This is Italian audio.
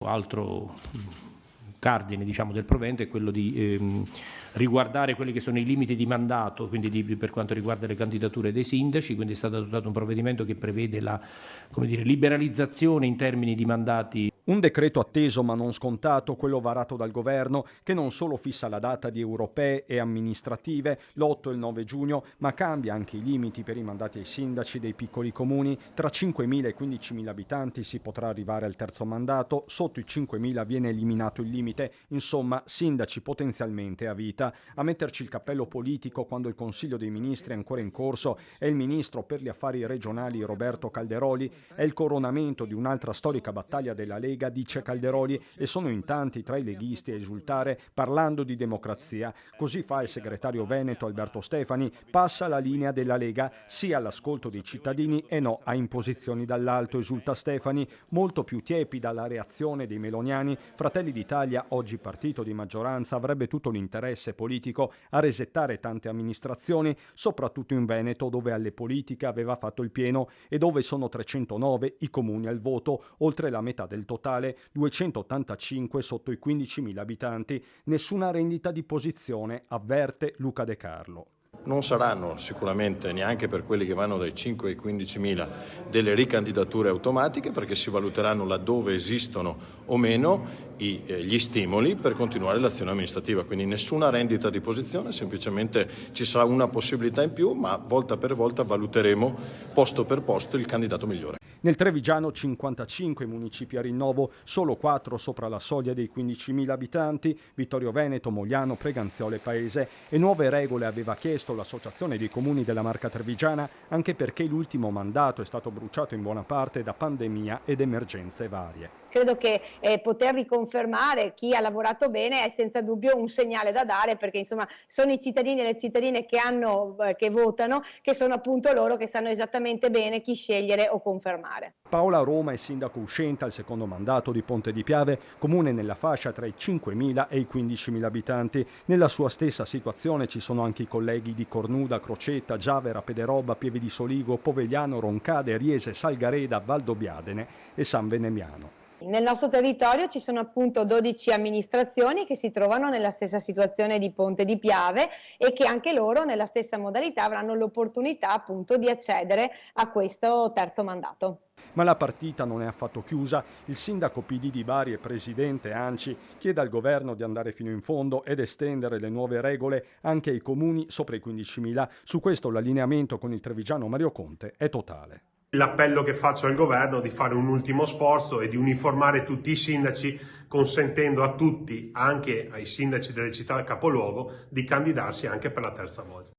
altro cardine, diciamo, del provvedimento è quello di riguardare quelli che sono i limiti di mandato, quindi per quanto riguarda le candidature dei sindaci, quindi è stato adottato un provvedimento che prevede la, come dire, liberalizzazione in termini di mandati. Un decreto atteso ma non scontato, quello varato dal governo, che non solo fissa la data di europee e amministrative, l'8 e il 9 giugno, ma cambia anche i limiti per i mandati ai sindaci dei piccoli comuni. Tra 5.000 e 15.000 abitanti si potrà arrivare al terzo mandato, sotto i 5.000 viene eliminato il limite. Insomma, sindaci potenzialmente a vita. A metterci il cappello politico quando il Consiglio dei Ministri è ancora in corso è il ministro per gli affari regionali Roberto Calderoli. È il coronamento di un'altra storica battaglia della Lega, dice Calderoli, e sono in tanti tra i leghisti a esultare parlando di democrazia. Così fa il segretario veneto Alberto Stefani, passa la linea della Lega, sì all'ascolto dei cittadini e no a imposizioni dall'alto, esulta Stefani. Molto più tiepida la reazione dei meloniani. Fratelli d'Italia, oggi partito di maggioranza, avrebbe tutto l'interesse politico a resettare tante amministrazioni, soprattutto in Veneto, dove alle politiche aveva fatto il pieno e dove sono 309 i comuni al voto, oltre la metà del totale, 285 sotto i 15.000 abitanti. Nessuna rendita di posizione, avverte Luca De Carlo. Non saranno sicuramente, neanche per quelli che vanno dai 5 ai 15.000, delle ricandidature automatiche, perché si valuteranno laddove esistono o meno gli stimoli per continuare l'azione amministrativa. Quindi nessuna rendita di posizione, semplicemente ci sarà una possibilità in più, ma volta per volta valuteremo posto per posto il candidato migliore. Nel Trevigiano 55 municipi a rinnovo, solo 4 sopra la soglia dei 15.000 abitanti, Vittorio Veneto, Mogliano, Preganziole, Paese. E nuove regole aveva chiesto l'Associazione dei Comuni della Marca Trevigiana, anche perché l'ultimo mandato è stato bruciato in buona parte da pandemia ed emergenze varie. Credo che poter riconfermare chi ha lavorato bene è senza dubbio un segnale da dare, perché insomma sono i cittadini e le cittadine che votano, che sono appunto loro che sanno esattamente bene chi scegliere o confermare. Paola Roma è sindaco uscente al secondo mandato di Ponte di Piave, comune nella fascia tra i 5.000 e i 15.000 abitanti. Nella sua stessa situazione ci sono anche i colleghi di Cornuda, Crocetta, Giavera, Pederoba, Pieve di Soligo, Povegliano, Roncade, Riese, Salgareda, Valdobbiadene e San Venemiano. Nel nostro territorio ci sono appunto 12 amministrazioni che si trovano nella stessa situazione di Ponte di Piave e che anche loro nella stessa modalità avranno l'opportunità appunto di accedere a questo terzo mandato. Ma la partita non è affatto chiusa. Il sindaco PD di Bari e presidente ANCI chiede al governo di andare fino in fondo ed estendere le nuove regole anche ai comuni sopra i 15.000. Su questo l'allineamento con il trevigiano Mario Conte è totale. L'appello che faccio al governo è di fare un ultimo sforzo e di uniformare tutti i sindaci, consentendo a tutti, anche ai sindaci delle città del capoluogo, di candidarsi anche per la terza volta.